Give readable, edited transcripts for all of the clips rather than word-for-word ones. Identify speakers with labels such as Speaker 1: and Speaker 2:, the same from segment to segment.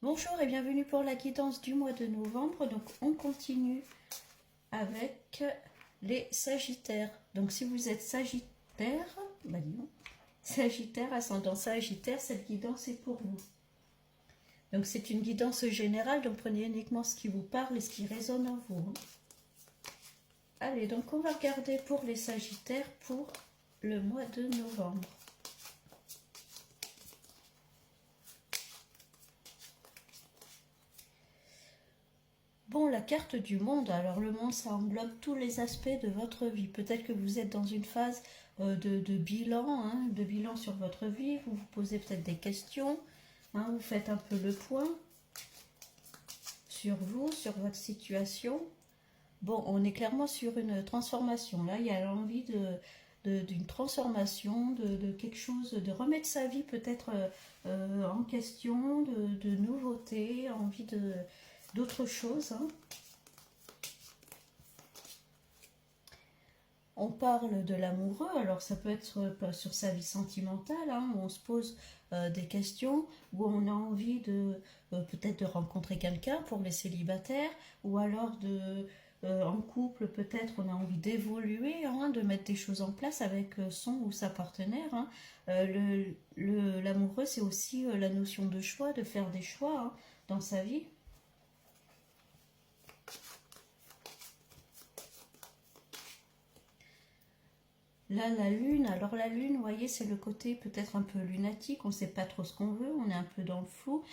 Speaker 1: Bonjour et bienvenue pour la guidance du mois de novembre. Donc on continue avec les Sagittaires. Donc si vous êtes Sagittaire, disons, Sagittaire, ascendant Sagittaire, cette guidance est pour vous. Donc c'est une guidance générale, donc prenez uniquement ce qui vous parle et ce qui résonne en vous. Allez, donc on va regarder pour les Sagittaires pour le mois de novembre. Bon, la carte du monde, alors le monde, ça englobe tous les aspects de votre vie. Peut-être que vous êtes dans une phase de bilan, de bilan sur votre vie. Vous vous posez peut-être des questions, vous faites un peu le point sur vous, sur votre situation. Bon, on est clairement sur une transformation. Là, il y a l'envie d'une transformation, de quelque chose, de remettre sa vie peut-être en question, de nouveautés, envie d'autre chose. On parle de l'amoureux, alors ça peut être sur sa vie sentimentale, où on se pose des questions, où on a envie peut-être de rencontrer quelqu'un pour les célibataires, ou alors en couple peut-être on a envie d'évoluer, de mettre des choses en place avec son ou sa partenaire. L'amoureux, c'est aussi la notion de choix, de faire des choix dans sa vie. Là, la lune, alors la lune, vous voyez, c'est le côté peut-être un peu lunatique, on ne sait pas trop ce qu'on veut, on est un peu dans le flou.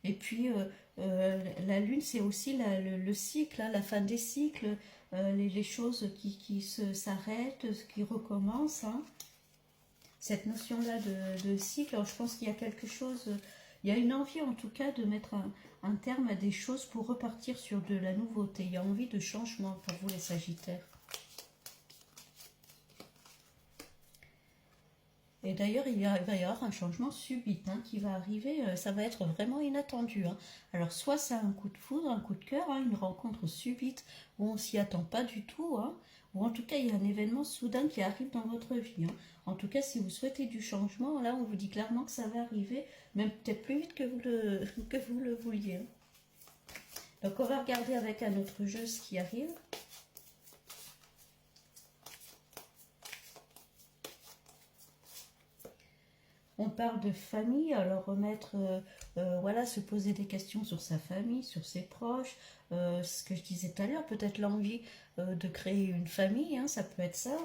Speaker 1: Et puis, la lune, c'est aussi le cycle, la fin des cycles, les choses qui s'arrêtent, qui recommencent. Cette notion-là de cycle, alors je pense qu'il y a quelque chose, il y a une envie en tout cas de mettre un terme à des choses pour repartir sur de la nouveauté. Il y a envie de changement pour vous les Sagittaires. Et d'ailleurs, il va y avoir un changement subit qui va arriver, ça va être vraiment inattendu. Alors, soit c'est un coup de foudre, un coup de cœur, une rencontre subite où on ne s'y attend pas du tout, ou en tout cas, il y a un événement soudain qui arrive dans votre vie. En tout cas, si vous souhaitez du changement, là, on vous dit clairement que ça va arriver, même peut-être plus vite que vous le vouliez. Donc, on va regarder avec un autre jeu ce qui arrive. On parle de famille, alors remettre, se poser des questions sur sa famille, sur ses proches, ce que je disais tout à l'heure, peut-être l'envie de créer une famille, ça peut être ça,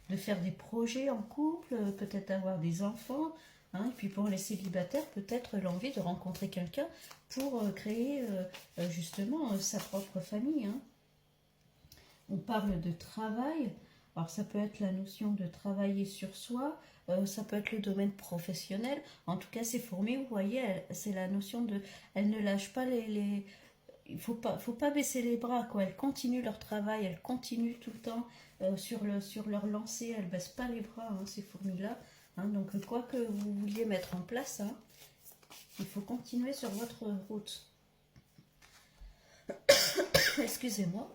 Speaker 1: de faire des projets en couple, peut-être avoir des enfants, et puis pour les célibataires, peut-être l'envie de rencontrer quelqu'un pour créer justement sa propre famille. On parle de travail. Alors ça peut être la notion de travailler sur soi, ça peut être le domaine professionnel. En tout cas, ces fourmis, vous voyez, c'est la notion de... Elles ne lâchent pas il faut pas baisser les bras, quoi. Elles continuent leur travail, elles continuent tout le temps sur leur lancée, elles ne baissent pas les bras, ces fourmis-là. Donc quoi que vous vouliez mettre en place, il faut continuer sur votre route. Excusez-moi.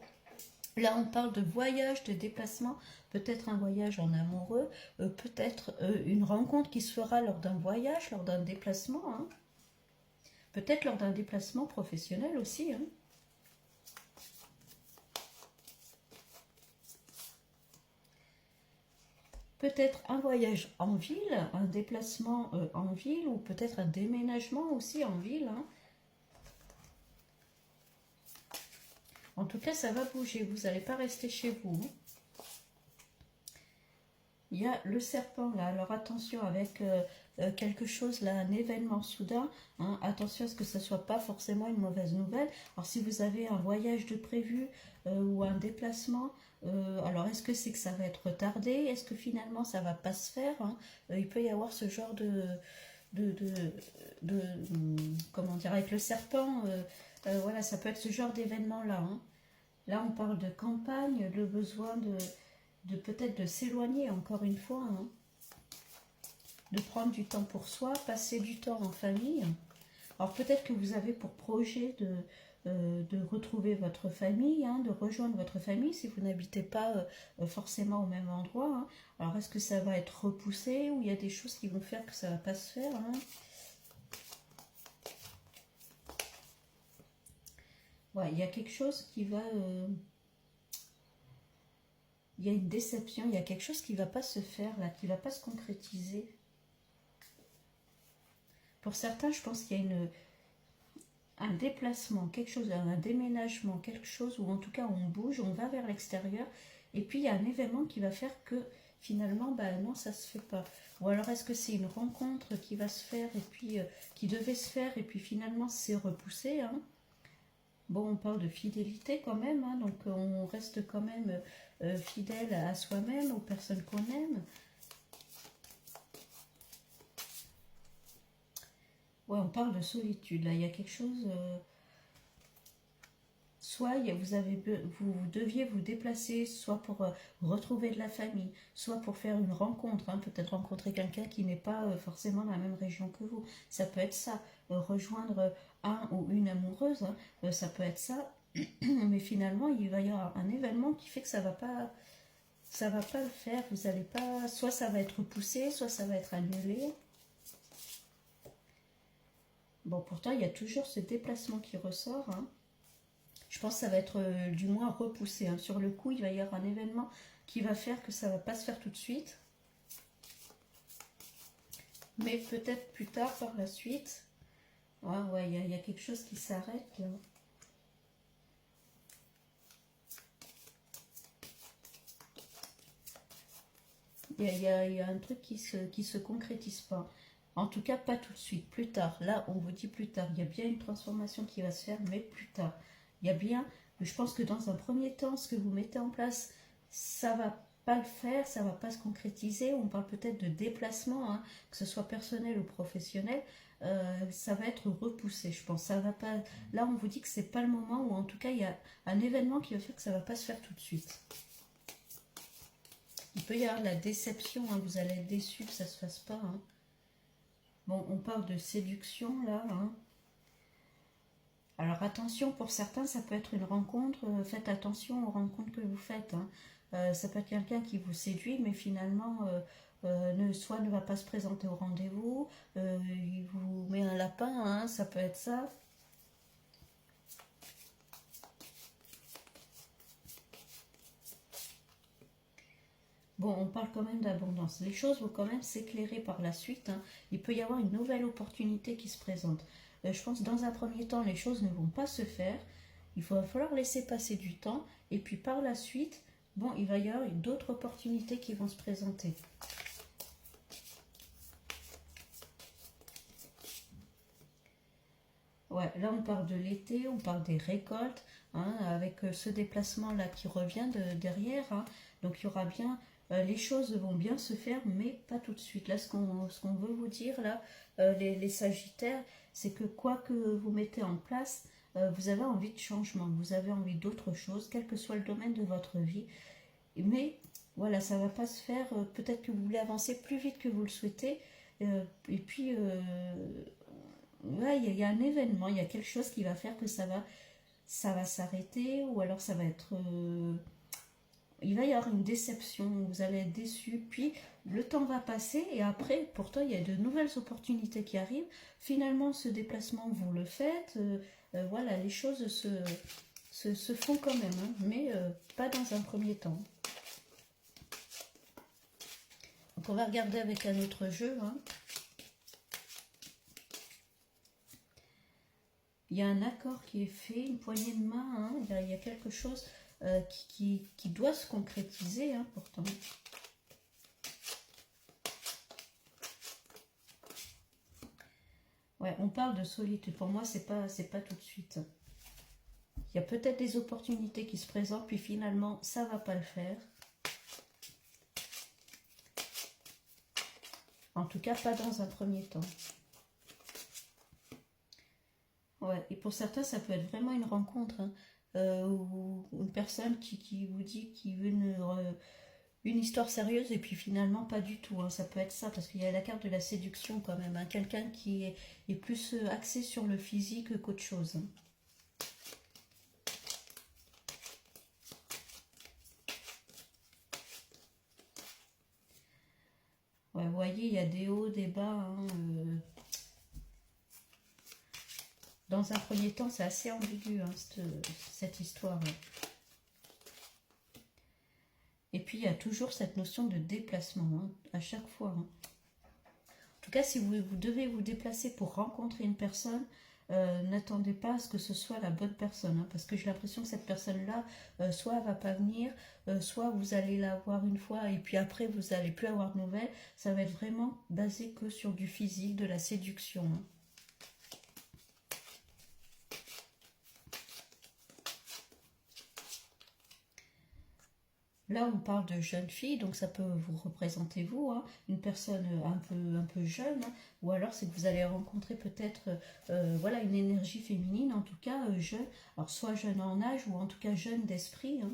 Speaker 1: Là, on parle de voyage, de déplacement, peut-être un voyage en amoureux, peut-être une rencontre qui se fera lors d'un voyage, lors d'un déplacement, peut-être lors d'un déplacement professionnel aussi. Peut-être un voyage en ville, un déplacement en ville, ou peut-être un déménagement aussi en ville. En tout cas, ça va bouger, vous n'allez pas rester chez vous. Il y a le serpent là, alors attention avec quelque chose là, un événement soudain, attention à ce que ce ne soit pas forcément une mauvaise nouvelle. Alors si vous avez un voyage de prévu ou un déplacement, alors est-ce que c'est que ça va être retardé? Est-ce que finalement ça ne va pas se faire? Il peut y avoir ce genre comment dire, avec le serpent, voilà, ça peut être ce genre d'événement là. Là on parle de campagne, le besoin de peut-être de s'éloigner encore une fois, de prendre du temps pour soi, passer du temps en famille. Alors peut-être que vous avez pour projet de retrouver votre famille, de rejoindre votre famille si vous n'habitez pas forcément au même endroit. Alors est-ce que ça va être repoussé ou il y a des choses qui vont faire que ça ne va pas se faire Ouais, il y a quelque chose qui va... il y a une déception, il y a quelque chose qui ne va pas se faire là, qui ne va pas se concrétiser. Pour certains, je pense qu'il y a un déplacement, quelque chose, un déménagement, quelque chose où en tout cas on bouge, on va vers l'extérieur, et puis il y a un événement qui va faire que finalement, bah non, ça se fait pas. Ou alors est-ce que c'est une rencontre qui va se faire et puis qui devait se faire et puis finalement c'est repoussé, hein. Bon, on parle de fidélité quand même, hein, donc on reste quand même fidèle à soi-même, aux personnes qu'on aime. Ouais, on parle de solitude, là, il y a quelque chose... soit vous deviez vous déplacer, soit pour retrouver de la famille, soit pour faire une rencontre, hein, peut-être rencontrer quelqu'un qui n'est pas forcément dans la même région que vous. Ça peut être ça, rejoindre un ou une amoureuse, hein, ça peut être ça. Mais finalement, il va y avoir un événement qui fait que ça va pas le faire. Vous allez pas, soit ça va être repoussé, soit ça va être annulé. Bon, pourtant, il y a toujours ce déplacement qui ressort, hein. Je pense que ça va être du moins repoussé, hein. Sur le coup, il va y avoir un événement qui va faire que ça ne va pas se faire tout de suite. Mais peut-être plus tard, par la suite. Ouais, ouais, il y a quelque chose qui s'arrête là. Il y a un truc qui se concrétise pas. En tout cas, pas tout de suite, plus tard. Là, on vous dit plus tard. Il y a bien une transformation qui va se faire, mais plus tard. Il y a bien, je pense que dans un premier temps, ce que vous mettez en place, ça va pas le faire, ça va pas se concrétiser. On parle peut-être de déplacement, hein, que ce soit personnel ou professionnel. Ça va être repoussé, je pense. Ça va pas. Là, on vous dit que c'est pas le moment, ou en tout cas, il y a un événement qui va faire que ça va pas se faire tout de suite. Il peut y avoir de la déception, hein, vous allez être déçu que ça ne se fasse pas, hein. Bon, on parle de séduction là, hein. Alors attention, pour certains, ça peut être une rencontre. Faites attention aux rencontres que vous faites, hein. Ça peut être quelqu'un qui vous séduit, mais finalement, soit ne va pas se présenter au rendez-vous, il vous met un lapin, hein, ça peut être ça. Bon, on parle quand même d'abondance. Les choses vont quand même s'éclairer par la suite, hein. Il peut y avoir une nouvelle opportunité qui se présente. Je pense que dans un premier temps, les choses ne vont pas se faire. Il va falloir laisser passer du temps. Et puis par la suite, bon, il va y avoir d'autres opportunités qui vont se présenter. Ouais, là on parle de l'été, on parle des récoltes, hein, avec ce déplacement-là qui revient derrière, hein. Donc il y aura bien, les choses vont bien se faire, mais pas tout de suite. Là, ce qu'on veut vous dire, là, les Sagittaires, c'est que quoi que vous mettez en place, vous avez envie de changement, vous avez envie d'autre chose, quel que soit le domaine de votre vie. Mais voilà, ça ne va pas se faire, peut-être que vous voulez avancer plus vite que vous le souhaitez, et puis ouais, il y a un événement, il y a quelque chose qui va faire que ça va s'arrêter, ou alors ça va être... il va y avoir une déception, vous allez être déçu, puis le temps va passer, et après, pourtant, il y a de nouvelles opportunités qui arrivent. Finalement, ce déplacement, vous le faites, voilà, les choses se font quand même, hein, mais pas dans un premier temps. Donc on va regarder avec un autre jeu, hein. Il y a un accord qui est fait, une poignée de main, hein. Il y a quelque chose qui doit se concrétiser, hein, pourtant. Ouais, on parle de solitude. Pour moi, c'est pas tout de suite. Il y a peut-être des opportunités qui se présentent, puis finalement, ça va pas le faire. En tout cas, pas dans un premier temps. Ouais, et pour certains, ça peut être vraiment une rencontre, hein, ou une personne qui vous dit qu'il veut une histoire sérieuse, et puis finalement, pas du tout, hein. Ça peut être ça, parce qu'il y a la carte de la séduction quand même, hein. Quelqu'un qui est plus axé sur le physique qu'autre chose, hein. Ouais, vous voyez, il y a des hauts, des bas, hein, Dans un premier temps, c'est assez ambigu, hein, cette histoire. Et puis, il y a toujours cette notion de déplacement, hein, à chaque fois. Hein. En tout cas, si vous devez vous déplacer pour rencontrer une personne, n'attendez pas à ce que ce soit la bonne personne. Hein, parce que j'ai l'impression que cette personne-là, soit elle ne va pas venir, soit vous allez la voir une fois et puis après, vous n'allez plus avoir de nouvelles. Ça va être vraiment basé que sur du physique, de la séduction. Hein. Là, on parle de jeune fille, donc ça peut vous représenter vous, hein, une personne un peu jeune, hein, ou alors c'est que vous allez rencontrer peut-être voilà, une énergie féminine, en tout cas jeune, alors soit jeune en âge ou en tout cas jeune d'esprit. Hein.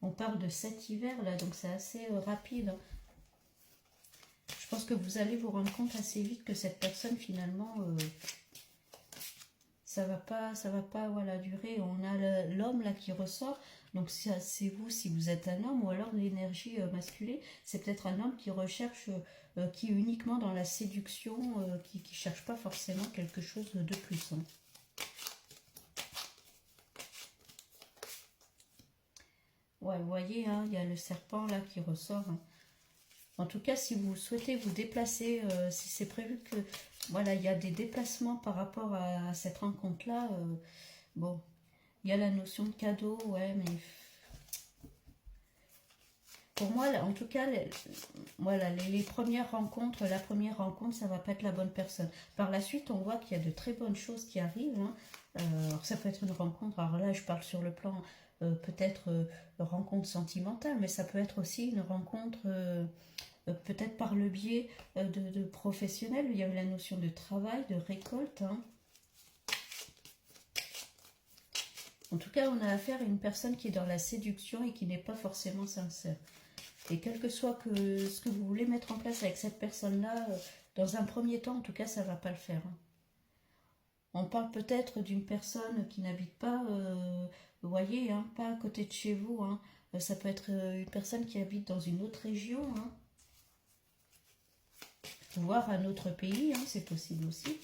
Speaker 1: On parle de cet hiver là, donc c'est assez rapide. Hein. Je pense que vous allez vous rendre compte assez vite que cette personne finalement... ça va pas voilà, durer. On a l'homme là qui ressort, donc c'est vous si vous êtes un homme, ou alors l'énergie masculine, c'est peut-être un homme qui recherche, qui est uniquement dans la séduction, qui ne cherche pas forcément quelque chose de plus. Hein. Ouais, vous voyez, hein, il y a le serpent là qui ressort. Hein. En tout cas, si vous souhaitez vous déplacer, si c'est prévu que voilà, il y a des déplacements par rapport à cette rencontre-là, bon, il y a la notion de cadeau, ouais, mais pour moi, en tout cas, voilà, les premières rencontres, la première rencontre, ça va pas être la bonne personne. Par la suite, on voit qu'il y a de très bonnes choses qui arrivent. Hein. Alors ça peut être une rencontre, alors là, je parle sur le plan peut-être rencontre sentimentale, mais ça peut être aussi une rencontre peut-être par le biais de professionnels. Il y avait la notion de travail, de récolte. Hein. En tout cas, on a affaire à une personne qui est dans la séduction et qui n'est pas forcément sincère. Et quel que soit ce que vous voulez mettre en place avec cette personne-là, dans un premier temps, en tout cas, ça ne va pas le faire. Hein. On parle peut-être d'une personne qui n'habite pas, vous voyez, hein, pas à côté de chez vous. Hein. Ça peut être une personne qui habite dans une autre région, hein. Voire un autre pays, hein, c'est possible aussi.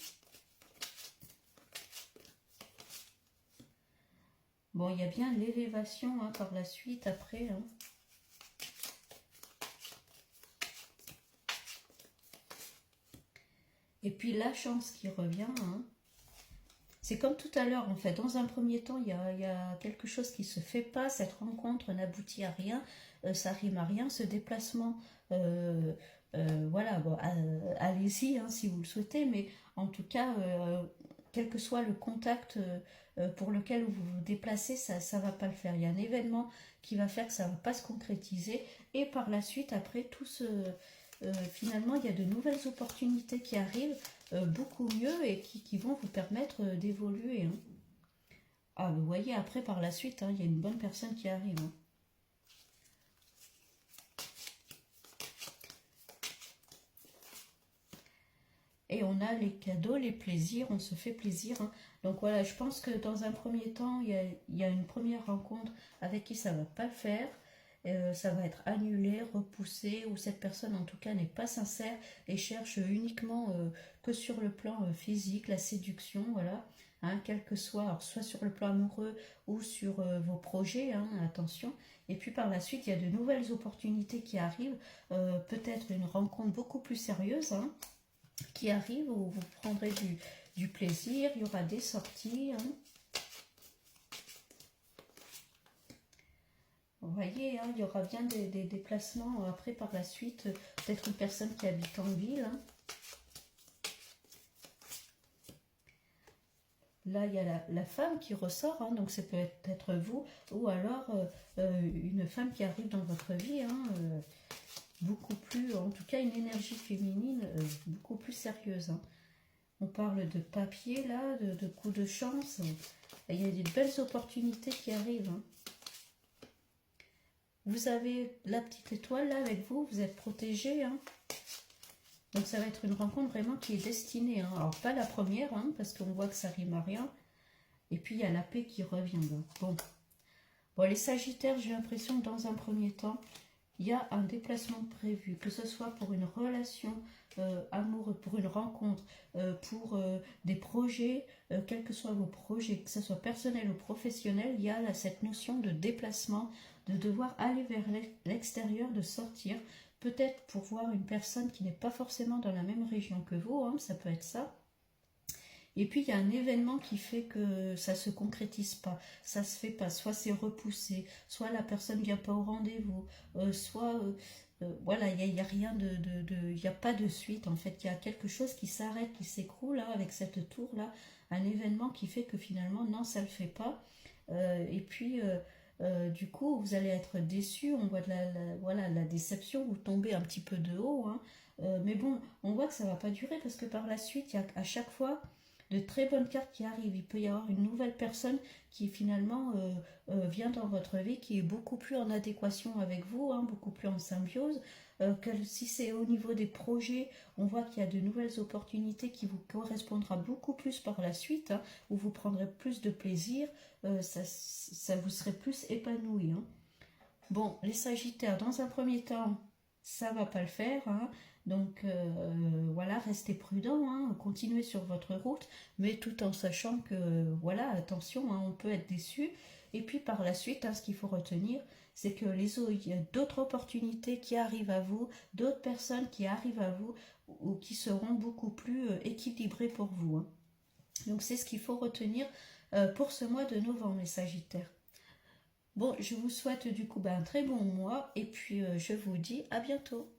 Speaker 1: Bon, il y a bien l'élévation hein, par la suite, après. Hein. Et puis la chance qui revient. Hein. C'est comme tout à l'heure, en fait. Dans un premier temps, il y a quelque chose qui ne se fait pas. Cette rencontre n'aboutit à rien. Ça rime à rien. Ce déplacement, voilà, bon, allez-y hein, si vous le souhaitez. Mais en tout cas, quel que soit le contact pour lequel vous vous déplacez, ça ne va pas le faire. Il y a un événement qui va faire que ça ne va pas se concrétiser. Et par la suite, après, finalement, il y a de nouvelles opportunités qui arrivent, beaucoup mieux et qui vont vous permettre d'évoluer. Hein. Ah, vous voyez, après, par la suite, hein, il y a une bonne personne qui arrive. Hein. Et on a les cadeaux, les plaisirs, on se fait plaisir. Hein. Donc voilà, je pense que dans un premier temps, il y a une première rencontre avec qui ça ne va pas le faire. Ça va être annulé, repoussé, ou cette personne en tout cas n'est pas sincère et cherche uniquement que sur le plan physique, la séduction, voilà. Hein, quel que soit, alors, soit sur le plan amoureux ou sur vos projets, hein, attention. Et puis par la suite, il y a de nouvelles opportunités qui arrivent, peut-être une rencontre beaucoup plus sérieuse, hein, qui arrive où vous prendrez du plaisir, il y aura des sorties. Hein. Vous voyez, hein, il y aura bien des déplacements après par la suite, peut-être une personne qui habite en ville. Hein. Là, il y a la femme qui ressort, hein, donc ça peut être vous, ou alors une femme qui arrive dans votre vie, hein, beaucoup plus, en tout cas une énergie féminine beaucoup plus sérieuse. Hein. On parle de papier là, de coups de chance. Il y a des belles opportunités qui arrivent. Hein. Vous avez la petite étoile là avec vous, vous êtes protégé. Hein. Donc ça va être une rencontre vraiment qui est destinée. Hein. Alors pas la première, hein, parce qu'on voit que ça rime à rien. Et puis il y a la paix qui revient. Donc. Bon, les Sagittaires, j'ai l'impression que dans un premier temps, il y a un déplacement prévu, que ce soit pour une relation amoureuse, pour une rencontre, pour des projets, quels que soient vos projets, que ce soit personnel ou professionnel, il y a là, cette notion de déplacement, de devoir aller vers l'extérieur, de sortir, peut-être pour voir une personne qui n'est pas forcément dans la même région que vous, hein, ça peut être ça. Et puis il y a un événement qui fait que ça se concrétise pas, ça se fait pas, soit c'est repoussé, soit la personne vient pas au rendez-vous, soit voilà, il y a rien il y a pas de suite en fait, il y a quelque chose qui s'arrête, qui s'écroule là avec cette tour là, un événement qui fait que finalement non ça le fait pas. Et puis du coup vous allez être déçu, on voit de voilà la déception, vous tombez un petit peu de haut, hein. Mais bon, on voit que ça va pas durer parce que par la suite, il y a à chaque fois de très bonnes cartes qui arrivent. Il peut y avoir une nouvelle personne qui finalement vient dans votre vie, qui est beaucoup plus en adéquation avec vous, hein, beaucoup plus en symbiose. Si c'est au niveau des projets, on voit qu'il y a de nouvelles opportunités qui vous correspondra beaucoup plus par la suite, hein, où vous prendrez plus de plaisir, ça vous serait plus épanoui, hein. Bon, les Sagittaires, dans un premier temps, ça va pas le faire, hein. Donc voilà, restez prudent, hein, continuez sur votre route, mais tout en sachant que voilà, attention, hein, on peut être déçu. Et puis par la suite, hein, ce qu'il faut retenir, c'est que il y a d'autres opportunités qui arrivent à vous, d'autres personnes qui arrivent à vous ou qui seront beaucoup plus équilibrées pour vous, hein. Donc c'est ce qu'il faut retenir pour ce mois de novembre, les Sagittaires. Bon, je vous souhaite du coup un très bon mois et puis je vous dis à bientôt.